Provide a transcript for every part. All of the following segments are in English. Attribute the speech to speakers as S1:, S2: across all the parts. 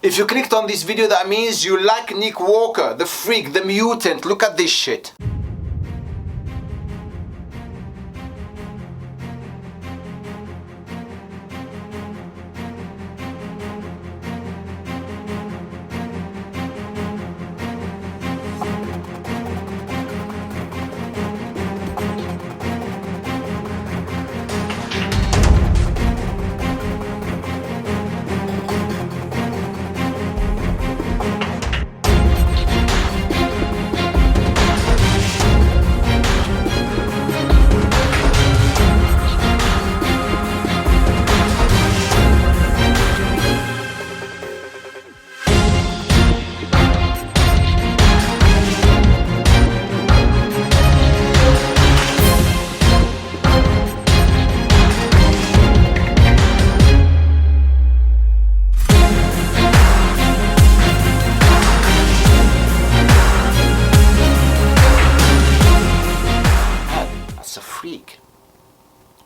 S1: If you clicked on this video, that means you like Nick Walker, the freak, the mutant. Look at this shit.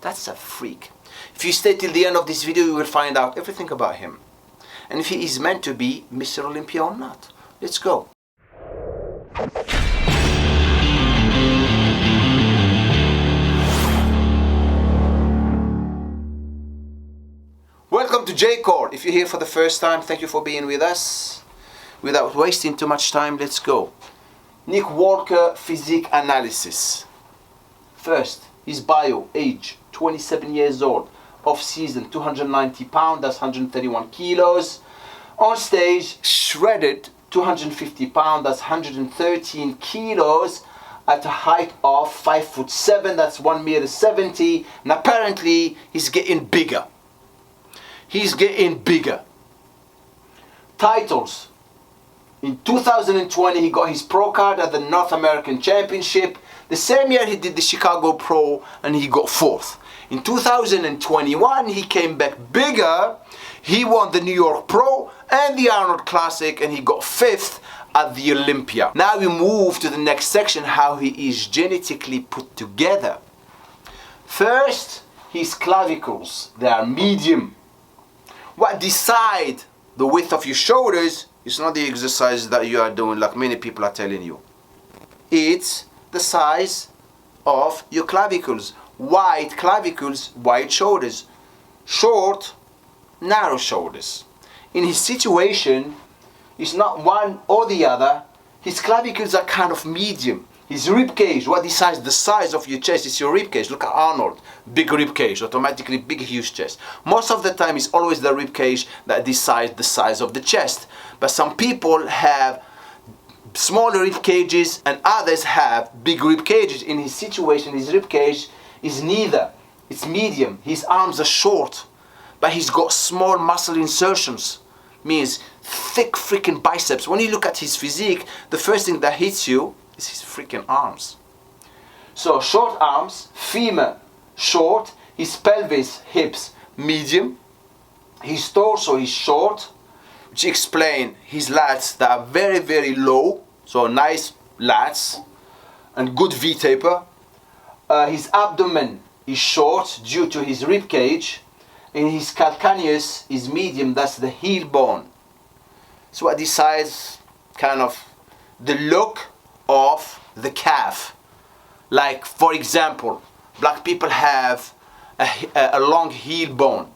S1: That's a freak. If you stay till the end of this video, you will find out everything about him. And if he is meant to be Mr. Olympia or not. Let's go. Welcome to J-Core. If you're here for the first time, thank you for being with us. Without wasting too much time, let's go. Nick Walker physique analysis. First, his bio, age 27 years old, off season 290 pounds, that's 131 kilos. On stage, shredded 250 pounds, that's 113 kilos, at a height of 5'7", that's 1.70 m, and apparently he's getting bigger. He's getting bigger. Titles. In 2020 he got his pro card at the North American Championship. The same year he did the Chicago Pro and he got 4th. In 2021 he came back bigger. He won the New York Pro and the Arnold Classic and he got 5th at the Olympia. Now we move to the next section, how he is genetically put together. First, his clavicles, they are medium. What decide the width of your shoulders is not the exercise that you are doing like many people are telling you. It's the size of your clavicles. Wide clavicles, wide shoulders. Short, narrow shoulders. In his situation, it's not one or the other. His clavicles are kind of medium. His rib cage, what decides the size of your chest is your rib cage. Look at Arnold, big rib cage, automatically big huge chest. Most of the time it's always the rib cage that decides the size of the chest. But some people have smaller rib cages and others have big rib cages. In his situation, his rib cage is neither. It's medium. His arms are short, but he's got small muscle insertions. Means thick freaking biceps. When you look at his physique, the first thing that hits you is his freaking arms. So short arms, femur short, his pelvis, hips medium, his torso is short, which explain his lats that are very very low, so nice lats and good V-taper. His abdomen is short due to his rib cage, and his calcaneus is medium, that's the heel bone. So what decides kind of the look of the calf. Like for example, black people have a long heel bone.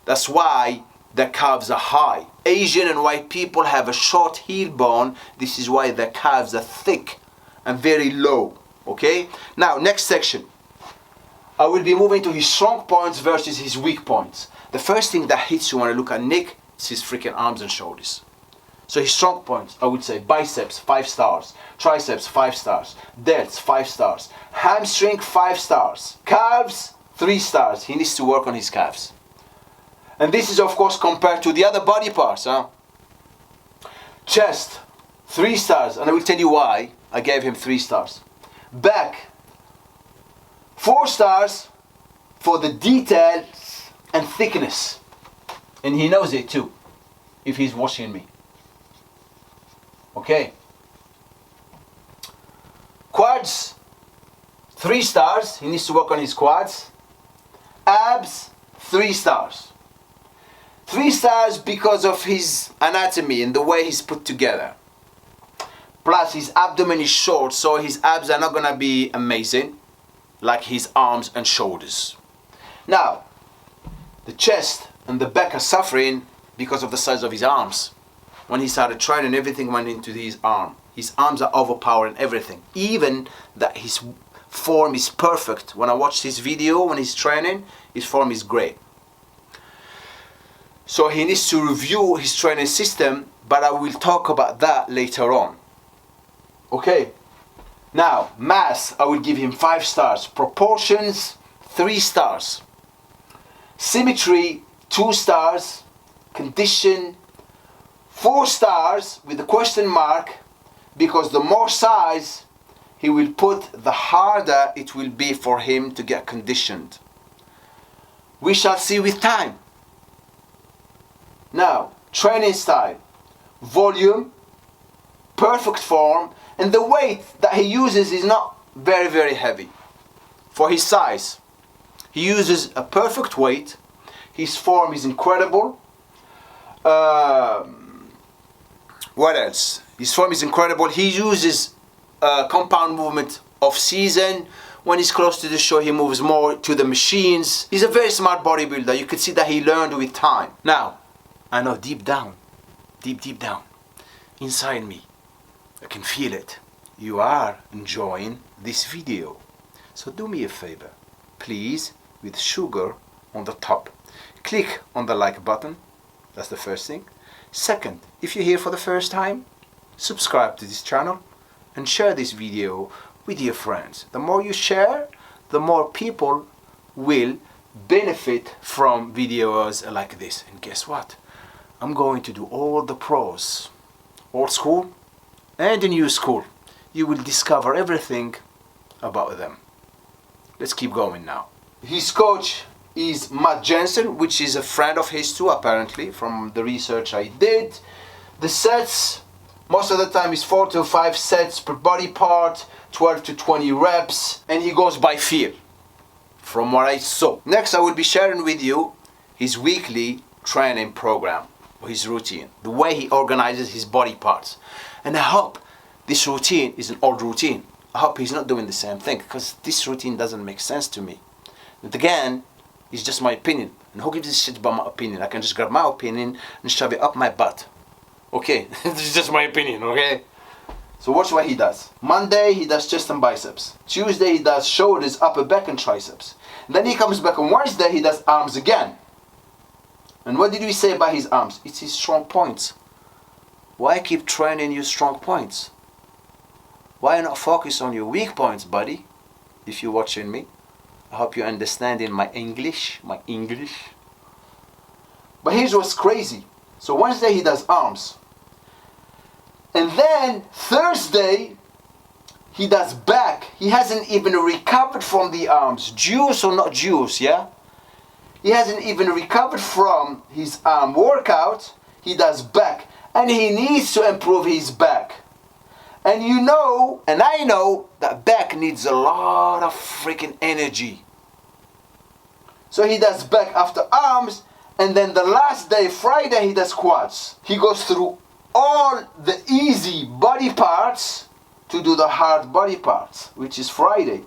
S1: That's why their calves are high. Asian and white people have a short heel bone. This is why their calves are thick and very low. Okay? Now, next section. I will be moving to his strong points versus his weak points. The first thing that hits you when I look at Nick is his freaking arms and shoulders. So his strong points, I would say biceps, 5 stars. Triceps, 5 stars. Delts, 5 stars. Hamstring, 5 stars. Calves, 3 stars. He needs to work on his calves. And this is of course compared to the other body parts. Chest, 3 stars. And I will tell you why I gave him 3 stars. Back, 4 stars for the details and thickness. And he knows it too, if he's watching me. Okay. Quads, 3 stars. He needs to work on his quads. Abs, 3 stars. 3 stars because of his anatomy and the way he's put together. Plus his abdomen is short, so his abs are not gonna be amazing like his arms and shoulders. Now, the chest and the back are suffering because of the size of his arms. When he started training, everything went into his arm. His arms are overpowering everything. Even that his form is perfect. When I watched his video, when he's training, his form is great. So he needs to review his training system, but I will talk about that later on. Okay, now mass, I will give him 5 stars. Proportions, 3 stars. Symmetry, 2 stars. Condition, 4 stars with a question mark, because the more size he will put, the harder it will be for him to get conditioned. We shall see with time. Now, training style, volume, perfect form, and the weight that he uses is not very heavy for his size. He uses a perfect weight. His form is incredible. What else? His form is incredible. He uses compound movement off season. When he's close to the show, he moves more to the machines. He's a very smart bodybuilder. You can see that he learned with time. Now, I know deep down, inside me, I can feel it. You are enjoying this video. So do me a favor, please, with sugar on the top. Click on the like button. That's the first thing. Second, if you're here for the first time, subscribe to this channel and share this video with your friends. The more you share, the more people will benefit from videos like this. And guess what? I'm going to do all the pros, old school and the new school. You will discover everything about them. Let's keep going now. His coach is Matt Jensen, which is a friend of his too, apparently, from the research I did. The sets, most of the time, is 4 to 5 sets per body part, 12 to 20 reps, and he goes by feel, from what I saw. Next, I will be sharing with you his weekly training program, his routine, the way he organizes his body parts. And I hope this routine is an old routine. I hope he's not doing the same thing, because this routine doesn't make sense to me. But again, it's just my opinion. And who gives a shit about my opinion? I can just grab my opinion and shove it up my butt. Okay, this is just my opinion, okay? So watch what he does. Monday, he does chest and biceps. Tuesday, he does shoulders, upper back and triceps. And then he comes back on Wednesday, he does arms again. And what did we say about his arms? It's his strong points. Why keep training your strong points? Why not focus on your weak points, buddy? If you're watching me. I hope you're understanding my English. But here's what's crazy. So Wednesday he does arms. And then Thursday he does back. He hasn't even recovered from the arms. Juice or not juice, yeah? He hasn't even recovered from his arm workout. He does back. And he needs to improve his back. And you know, and I know, that back needs a lot of freaking energy. So he does back after arms, and then the last day, Friday, he does quads. He goes through all the easy body parts to do the hard body parts, which is Friday,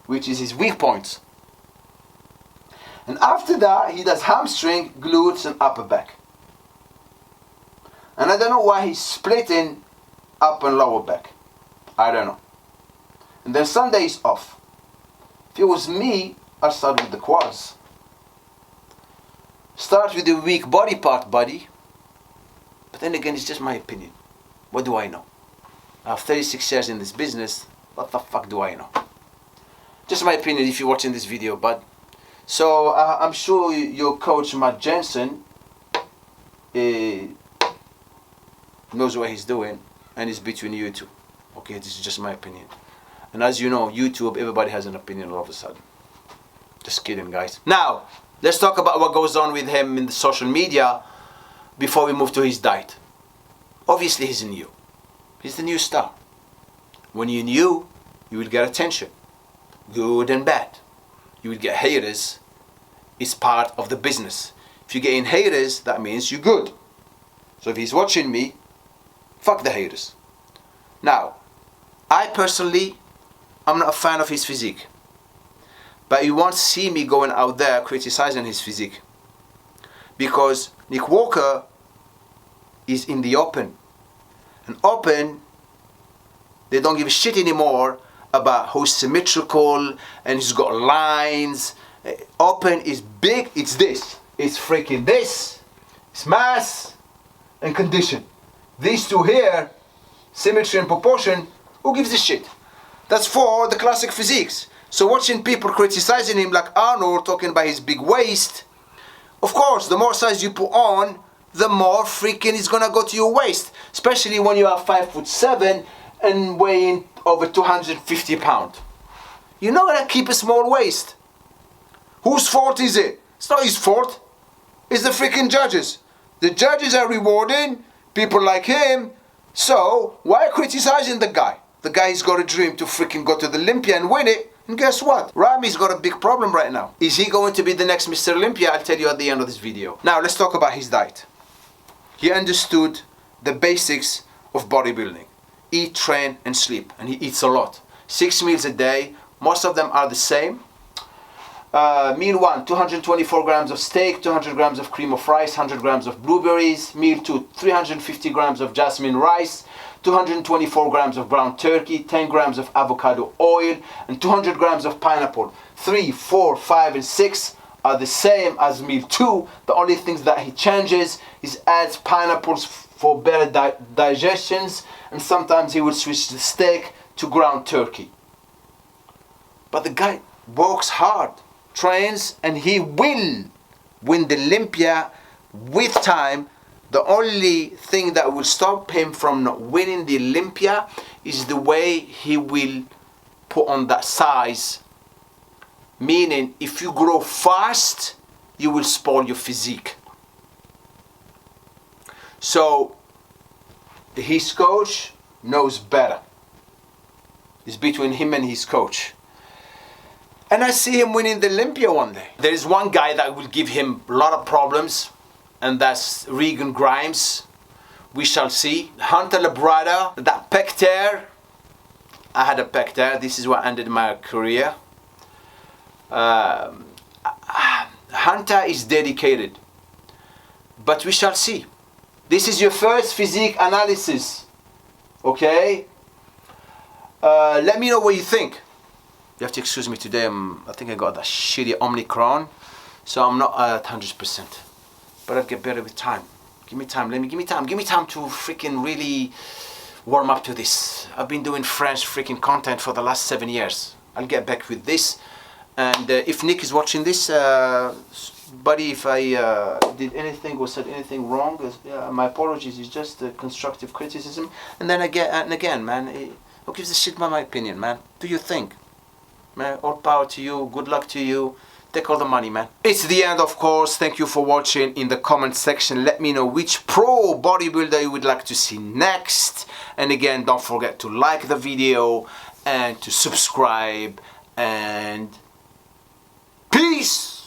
S1: which is his weak points. And after that, he does hamstring, glutes, and upper back. And I don't know why he's splitting up and lower back. I don't know. And then Sunday is off. If it was me, I'd start with the quads. Start with the weak body part, buddy. But then again, it's just my opinion. What do I know? I have 36 years in this business. What the fuck do I know? Just my opinion if you're watching this video, bud. So I'm sure your coach Matt Jensen knows what he's doing. And it's between you two. Okay, this is just my opinion. And as you know, YouTube, everybody has an opinion all of a sudden. Just kidding, guys. Now, let's talk about what goes on with him in the social media before we move to his diet. Obviously, he's new. He's the new star. When you're new, you will get attention. Good and bad. You will get haters. It's part of the business. If you're getting haters, that means you're good. So if he's watching me, fuck the haters. Now, I personally, I'm not a fan of his physique. But you won't see me going out there criticizing his physique. Because Nick Walker is in the open. And open, they don't give a shit anymore about how symmetrical and he's got lines. Open is big, it's this. It's freaking this. It's mass and condition. These two here, symmetry and proportion, who gives a shit? That's for the classic physiques. So watching people criticizing him like Arnold talking about his big waist, of course, the more size you put on, the more freaking is gonna go to your waist. Especially when you are 5'7" and weighing over 250 pounds. You're not gonna keep a small waist. Whose fault is it? It's not his fault. It's the freaking judges. The judges are rewarding people like him. So why criticizing the guy? The guy's got a dream to freaking go to the Olympia and win it. And guess what? Rami's got a big problem right now. Is he going to be the next Mr. Olympia? I'll tell you at the end of this video. Now let's talk about his diet. He understood the basics of bodybuilding. Eat, train and sleep. And he eats a lot. 6 meals a day. Most of them are the same. Meal 1, 224 grams of steak, 200 grams of cream of rice, 100 grams of blueberries. Meal 2, 350 grams of jasmine rice, 224 grams of ground turkey, 10 grams of avocado oil, and 200 grams of pineapple. 3, 4, 5, and 6 are the same as meal 2. The only things that he changes is adds pineapples for better digestions, and sometimes he will switch the steak to ground turkey. But the guy works hard, trains, and he will win the Olympia with time. The only thing that will stop him from not winning the Olympia is the way he will put on that size. Meaning, if you grow fast, you will spoil your physique. So, his coach knows better. It's between him and his coach. And I see him winning the Olympia one day. There is one guy that will give him a lot of problems, and that's Regan Grimes. We shall see. Hunter Labrada, that pec tear. I had a pec tear. This is what ended my career. Hunter is dedicated. But we shall see. This is your first physique analysis. Okay? Let me know what you think. You have to excuse me today. I think I got that shitty Omicron, so I'm not at 100%. But I'll get better with time. Give me time. Give me time to freaking really warm up to this. I've been doing French freaking content for the last 7 years. I'll get back with this. And if Nick is watching this, buddy, if I did anything or said anything wrong, my apologies. It's just constructive criticism. And then again, man, who gives a shit about my opinion, man? Do you think? Man, all power to you, good luck to you, take all the money, man. It's the end, of course. Thank you for watching. In the comment section, let me know which pro bodybuilder you would like to see next. And again, don't forget to like the video and to subscribe, and peace.